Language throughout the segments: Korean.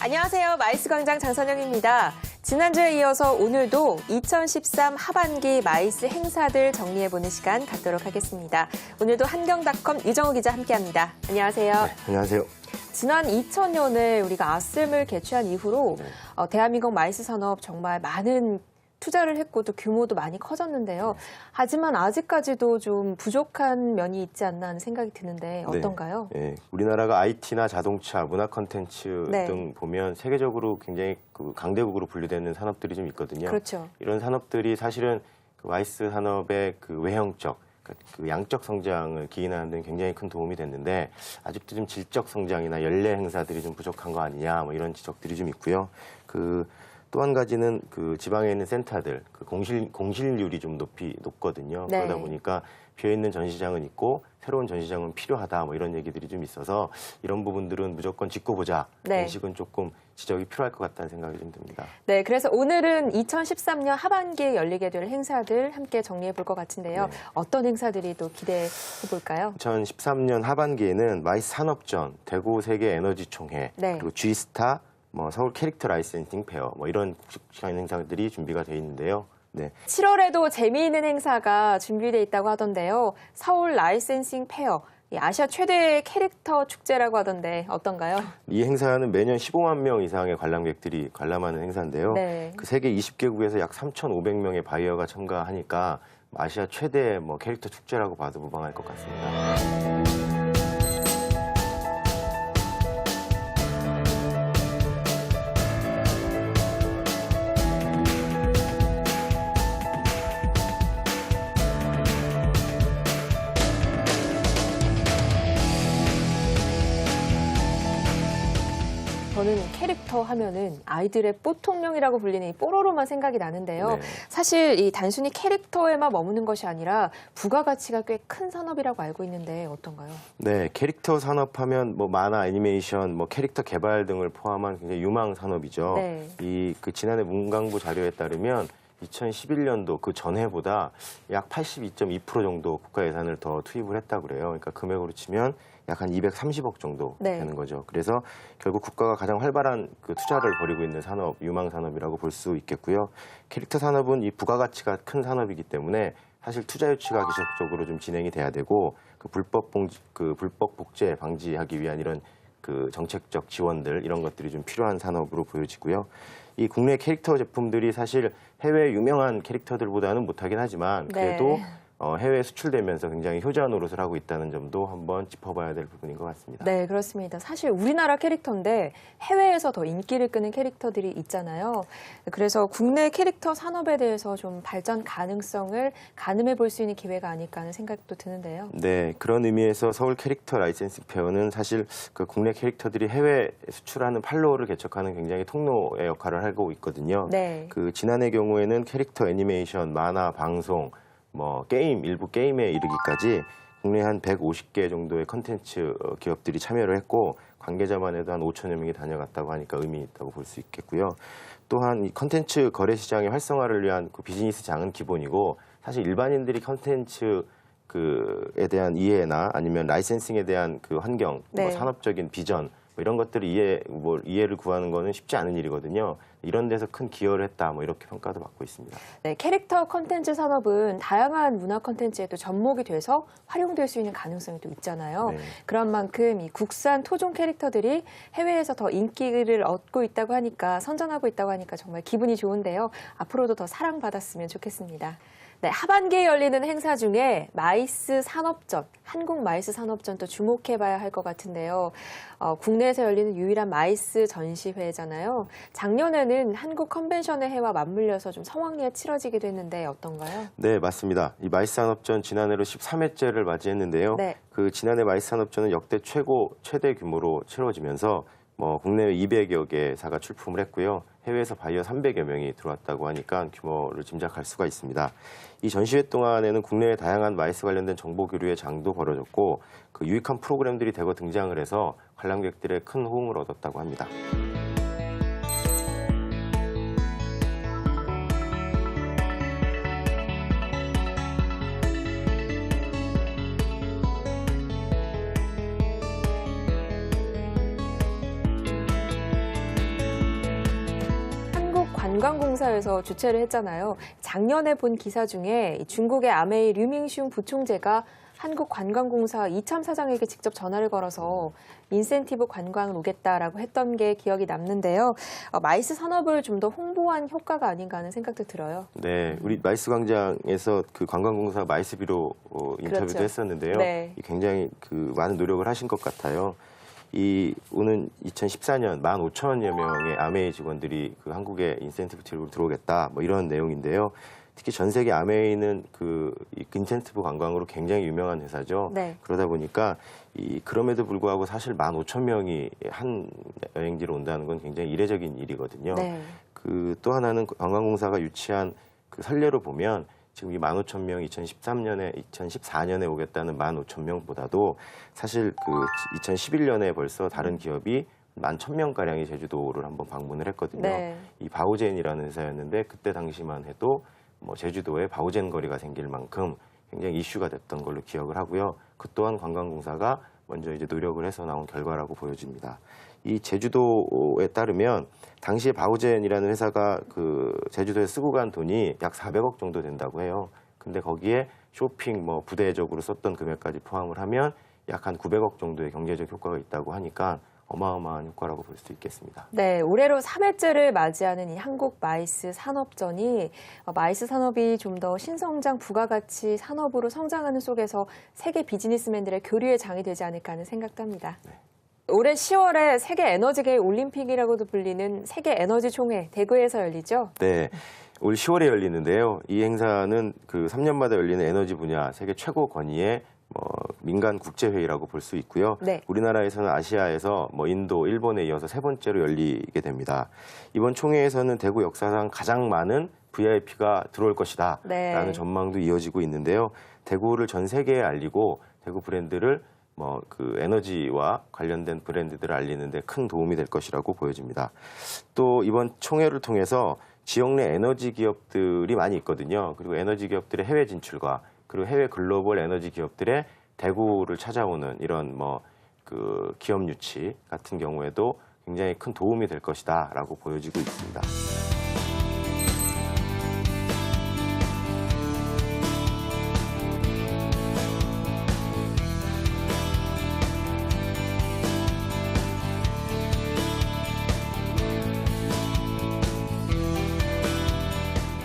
안녕하세요. 마이스광장 장선영입니다. 지난주에 이어서 오늘도 2013 하반기 마이스 행사들 정리해보는 시간 갖도록 하겠습니다. 오늘도 한경닷컴 유정우 기자 함께합니다. 안녕하세요. 네, 안녕하세요. 지난 2000년에 우리가 아셈을 개최한 이후로 대한민국 마이스 산업 정말 많은 투자를 했고 또 규모도 많이 커졌는데요. 하지만 아직까지도 좀 부족한 면이 있지 않나 하는 생각이 드는데 어떤가요? 네, 우리나라가 IT나 자동차, 문화 콘텐츠 네. 등 보면 세계적으로 굉장히 강대국으로 분류되는 산업들이 좀 있거든요. 그렇죠. 이런 산업들이 사실은 마이스 산업의 외형적, 그 양적 성장을 기인하는 데는 굉장히 큰 도움이 됐는데 아직도 좀 질적 성장이나 연례 행사들이 좀 부족한 거 아니냐 뭐 이런 지적들이 좀 있고요. 또 한 가지는 지방에 있는 센터들 공실률이 좀 높거든요. 네. 그러다 보니까 비어있는 전시장은 있고 새로운 전시장은 필요하다 뭐 이런 얘기들이 좀 있어서 이런 부분들은 무조건 짓고 보자. 네. 인식은 조금 지적이 필요할 것 같다는 생각이 좀 듭니다. 네, 그래서 오늘은 2013년 하반기에 열리게 될 행사들 함께 정리해 볼 것 같은데요. 네. 어떤 행사들이 또 기대해 볼까요? 2013년 하반기에는 마이스 산업전, 대구 세계 에너지 총회, 네. 그리고 G스타, 서울 캐릭터 라이센싱 페어 이런 국제적인 행사들이 준비가 되어 있는데요. 네. 7월에도 재미있는 행사가 준비되어 있다고 하던데요. 서울 라이센싱 페어, 아시아 최대의 캐릭터 축제라고 하던데 어떤가요? 이 행사는 매년 15만 명 이상의 관람객들이 관람하는 행사인데요. 네. 세계 20개국에서 약 3,500명의 바이어가 참가하니까 아시아 최대의 캐릭터 축제라고 봐도 무방할 것 같습니다. 저는 캐릭터 하면은 아이들의 뽀통령이라고 불리는 이 뽀로로만 생각이 나는데요. 네. 사실 이 단순히 캐릭터에만 머무는 것이 아니라 부가가치가 꽤 큰 산업이라고 알고 있는데 어떤가요? 네, 캐릭터 산업하면 만화, 애니메이션, 캐릭터 개발 등을 포함한 굉장히 유망 산업이죠. 네. 지난해 문광부 자료에 따르면 2011년도 그 전해보다 약 82.2% 정도 국가 예산을 더 투입을 했다고 그래요. 그러니까 금액으로 치면 약 한 230억 정도 네. 되는 거죠. 그래서 결국 국가가 가장 활발한 투자를 벌이고 있는 산업, 유망 산업이라고 볼 수 있겠고요. 캐릭터 산업은 이 부가가치가 큰 산업이기 때문에 사실 투자 유치가 지속적으로 좀 진행이 돼야 되고 불법 복제 방지하기 위한 이런 정책적 지원들 이런 것들이 좀 필요한 산업으로 보여지고요. 이 국내 캐릭터 제품들이 사실 해외 유명한 캐릭터들보다는 못하긴 하지만 그래도 네. 해외에 수출되면서 굉장히 효자 노릇을 하고 있다는 점도 한번 짚어봐야 될 부분인 것 같습니다. 네, 그렇습니다. 사실 우리나라 캐릭터인데 해외에서 더 인기를 끄는 캐릭터들이 있잖아요. 그래서 국내 캐릭터 산업에 대해서 좀 발전 가능성을 가늠해 볼 수 있는 기회가 아닐까 하는 생각도 드는데요. 네, 그런 의미에서 서울 캐릭터 라이센싱 페어는 사실 국내 캐릭터들이 해외 수출하는 판로를 개척하는 굉장히 통로의 역할을 하고 있거든요. 네. 지난해 경우에는 캐릭터 애니메이션, 만화, 방송, 게임, 일부 게임에 이르기까지 국내 한 150개 정도의 컨텐츠 기업들이 참여를 했고 관계자만 해도 한 5천여 명이 다녀갔다고 하니까 의미 있다고 볼 수 있겠고요. 또한 이 컨텐츠 거래 시장의 활성화를 위한 비즈니스장은 기본이고 사실 일반인들이 컨텐츠에 대한 이해나 아니면 라이센싱에 대한 환경, 네. 산업적인 비전 이런 것들을 이해를 구하는 거는 쉽지 않은 일이거든요. 이런 데서 큰 기여를 했다 이렇게 평가도 받고 있습니다. 네, 캐릭터 컨텐츠 산업은 다양한 문화 컨텐츠에도 접목이 돼서 활용될 수 있는 가능성이 또 있잖아요. 네. 그런 만큼 이 국산 토종 캐릭터들이 해외에서 더 인기를 얻고 있다고 하니까 선전하고 있다고 하니까 정말 기분이 좋은데요. 앞으로도 더 사랑받았으면 좋겠습니다. 네, 하반기에 열리는 행사 중에 마이스 산업전, 한국 마이스 산업전도 주목해봐야 할 것 같은데요. 국내에서 열리는 유일한 마이스 전시회잖아요. 작년에는 한국 컨벤션의 해와 맞물려서 좀 성황리에 치러지기도 했는데 어떤가요? 네, 맞습니다. 이 마이스 산업전 지난해로 13회째를 맞이했는데요. 네. 지난해 마이스 산업전은 역대 최대 규모로 치러지면서 국내외 200여 개사가 출품을 했고요. 해외에서 바이어 300여 명이 들어왔다고 하니까 규모를 짐작할 수가 있습니다. 이 전시회 동안에는 국내외 다양한 마이스 관련된 정보 교류의 장도 벌어졌고 유익한 프로그램들이 대거 등장을 해서 관람객들의 큰 호응을 얻었다고 합니다. 한국관광공사에서 주최를 했잖아요. 작년에 본 기사 중에 중국의 아메이 류밍슝 부총재가 한국관광공사 이참 사장에게 직접 전화를 걸어서 인센티브 관광을 오겠다라고 했던 게 기억이 남는데요. 마이스 산업을 좀 더 홍보한 효과가 아닌가 하는 생각도 들어요. 네, 우리 마이스 광장에서 그 관광공사 마이스비로 인터뷰도 그렇죠. 했었는데요. 네. 굉장히 그 많은 노력을 하신 것 같아요. 이 오는 2014년 15,000여 명의 아메이 직원들이 그 한국에 인센티브 트립으로 들어오겠다 뭐 이런 내용인데요. 특히 전 세계 아메이는 그 인센티브 관광으로 굉장히 유명한 회사죠. 네. 그러다 보니까 그럼에도 불구하고 사실 15,000명이 한 여행지로 온다는 건 굉장히 이례적인 일이거든요. 네. 그 또 하나는 관광공사가 유치한 그 선례로 보면 지금 이 15,000명 2014년에 오겠다는 15,000명보다도 사실 그 2011년에 벌써 다른 기업이 11,000명가량이 제주도를 한번 방문을 했거든요. 네. 이 바오젠이라는 회사였는데 그때 당시만 해도 뭐 제주도에 바오젠 거리가 생길 만큼 굉장히 이슈가 됐던 걸로 기억을 하고요. 그 또한 관광공사가 먼저 이제 노력을 해서 나온 결과라고 보여집니다. 이 제주도에 따르면 당시에 바오젠이라는 회사가 그 제주도에 쓰고 간 돈이 약 400억 정도 된다고 해요. 근데 거기에 쇼핑 뭐 부대적으로 썼던 금액까지 포함을 하면 약 한 900억 정도의 경제적 효과가 있다고 하니까 어마어마한 효과라고 볼 수 있겠습니다. 네, 올해로 3회째를 맞이하는 이 한국 마이스 산업전이 마이스 산업이 좀 더 신성장 부가가치 산업으로 성장하는 속에서 세계 비즈니스맨들의 교류의 장이 되지 않을까 하는 생각도 합니다. 네. 올해 10월에 세계 에너지계의 올림픽이라고도 불리는 세계 에너지 총회 대구에서 열리죠? 네. 올 10월에 열리는데요. 이 행사는 그 3년마다 열리는 에너지 분야 세계 최고 권위의 민간 국제회의라고 볼 수 있고요. 네. 우리나라에서는 아시아에서 인도, 일본에 이어서 세 번째로 열리게 됩니다. 이번 총회에서는 대구 역사상 가장 많은 VIP가 들어올 것이다 라는 전망도 이어지고 있는데요. 대구를 전 세계에 알리고 대구 브랜드를 그 에너지와 관련된 브랜드들을 알리는데 큰 도움이 될 것이라고 보여집니다. 또 이번 총회를 통해서 지역 내 에너지 기업들이 많이 있거든요. 그리고 에너지 기업들의 해외 진출과 그리고 해외 글로벌 에너지 기업들의 대구를 찾아오는 이런 그 기업 유치 같은 경우에도 굉장히 큰 도움이 될 것이다라고 보여지고 있습니다.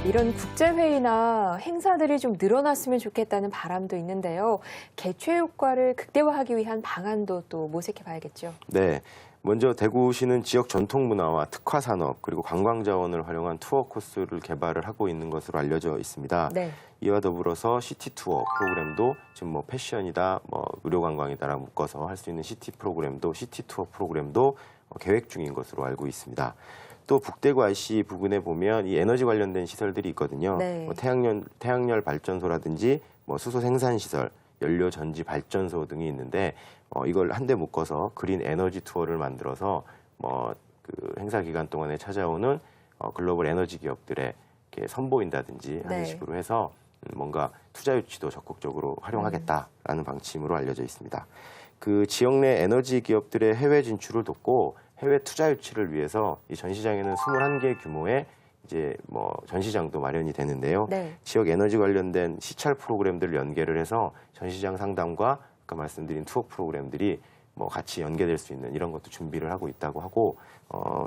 이런 국제회의나 행사들이 좀 늘어났으면 좋겠다는 바람도 있는데요. 개최 효과를 극대화하기 위한 방안도 또 모색해 봐야겠죠. 네. 먼저 대구시는 지역 전통 문화와 특화 산업 그리고 관광 자원을 활용한 투어 코스를 개발을 하고 있는 것으로 알려져 있습니다. 네. 이와 더불어서 시티 투어 프로그램도 지금 패션이다, 의료 관광이다라고 묶어서 할 수 있는 시티 투어 프로그램도 계획 중인 것으로 알고 있습니다. 또 북대구 IC 부근에 보면 이 에너지 관련된 시설들이 있거든요. 네. 태양열 발전소라든지 수소 생산 시설, 연료 전지 발전소 등이 있는데 이걸 한데 묶어서 그린 에너지 투어를 만들어서 그 행사 기간 동안에 찾아오는 글로벌 에너지 기업들에 이렇게 선보인다든지 하는 식으로 해서 뭔가 투자 유치도 적극적으로 활용하겠다라는 방침으로 알려져 있습니다. 그 지역 내 에너지 기업들의 해외 진출을 돕고 해외 투자 유치를 위해서 이 전시장에는 21개 규모의 이제 전시장도 마련이 되는데요. 네. 지역 에너지 관련된 시찰 프로그램들을 연계를 해서 전시장 상담과 아까 말씀드린 투어 프로그램들이 같이 연계될 수 있는 이런 것도 준비를 하고 있다고 하고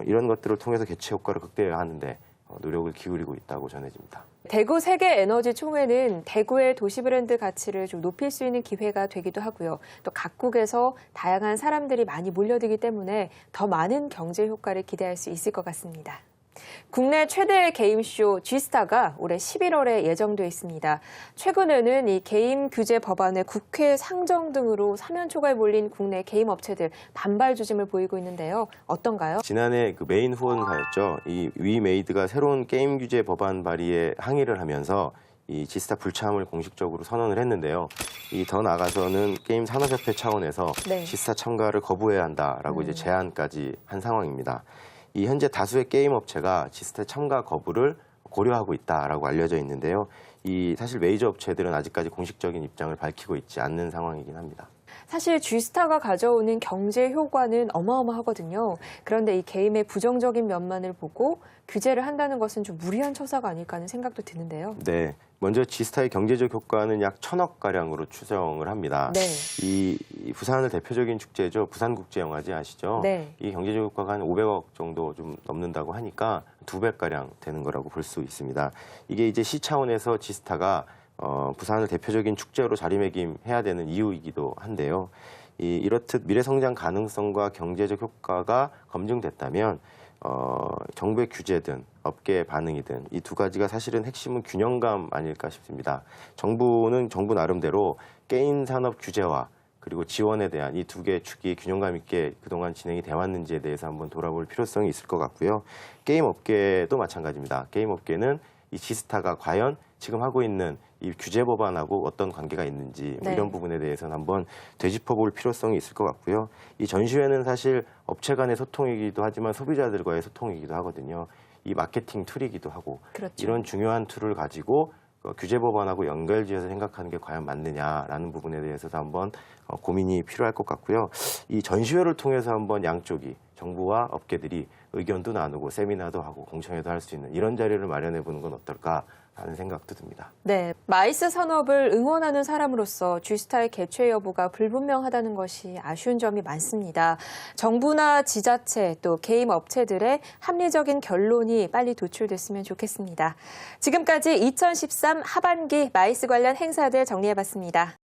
이런 것들을 통해서 개최 효과를 극대화하는데 노력을 기울이고 있다고 전해집니다. 대구 세계 에너지 총회는 대구의 도시 브랜드 가치를 좀 높일 수 있는 기회가 되기도 하고요. 또 각국에서 다양한 사람들이 많이 몰려들기 때문에 더 많은 경제 효과를 기대할 수 있을 것 같습니다. 국내 최대의 게임쇼 G스타가 올해 11월에 예정돼 있습니다. 최근에는 이 게임 규제 법안의 국회 상정 등으로 사면초가에 몰린 국내 게임 업체들 반발 조짐을 보이고 있는데요. 어떤가요? 지난해 그 메인 후원사였죠. 이 위메이드가 새로운 게임 규제 법안 발의에 항의를 하면서 이 G스타 불참을 공식적으로 선언을 했는데요. 이 더 나아가서는 게임 산업협회 차원에서 네. G스타 참가를 거부해야 한다라고 이제 제안까지 한 상황입니다. 이 현재 다수의 게임 업체가 G스타 참가 거부를 고려하고 있다라고 알려져 있는데요. 이 사실 메이저 업체들은 아직까지 공식적인 입장을 밝히고 있지 않는 상황이긴 합니다. 사실 G스타가 가져오는 경제 효과는 어마어마하거든요. 그런데 이 게임의 부정적인 면만을 보고 규제를 한다는 것은 좀 무리한 처사가 아닐까 하는 생각도 드는데요. 네. 먼저 G스타의 경제적 효과는 약 1,000억 가량으로 추정을 합니다. 네. 이 부산을 대표적인 축제죠. 부산국제영화제 아시죠? 네. 이 경제적 효과가 한 500억 정도 좀 넘는다고 하니까 2배가량 되는 거라고 볼 수 있습니다. 이게 이제 시 차원에서 G스타가 부산을 대표적인 축제로 자리매김해야 되는 이유이기도 한데요. 이렇듯 미래 성장 가능성과 경제적 효과가 검증됐다면 정부의 규제든 업계의 반응이든 이 두 가지가 사실은 핵심은 균형감 아닐까 싶습니다. 정부는 정부 나름대로 게임 산업 규제와 그리고 지원에 대한 이 두 개의 축이 균형감 있게 그동안 진행이 돼 왔는지에 대해서 한번 돌아볼 필요성이 있을 것 같고요. 게임 업계도 마찬가지입니다. 게임 업계는 이 G스타가 과연 지금 하고 있는 이 규제 법안하고 어떤 관계가 있는지 네. 이런 부분에 대해서는 한번 되짚어볼 필요성이 있을 것 같고요. 이 전시회는 사실 업체 간의 소통이기도 하지만 소비자들과의 소통이기도 하거든요. 이 마케팅 툴이기도 하고 그렇죠. 이런 중요한 툴을 가지고 규제 법안하고 연결지어서 생각하는 게 과연 맞느냐라는 부분에 대해서도 한번 고민이 필요할 것 같고요. 이 전시회를 통해서 한번 양쪽이 정부와 업계들이 의견도 나누고 세미나도 하고 공청회도 할 수 있는 이런 자리를 마련해 보는 건 어떨까라는 생각도 듭니다. 네, 마이스 산업을 응원하는 사람으로서 G스타의 개최 여부가 불분명하다는 것이 아쉬운 점이 많습니다. 정부나 지자체 또 게임 업체들의 합리적인 결론이 빨리 도출됐으면 좋겠습니다. 지금까지 2013 하반기 마이스 관련 행사들 정리해봤습니다.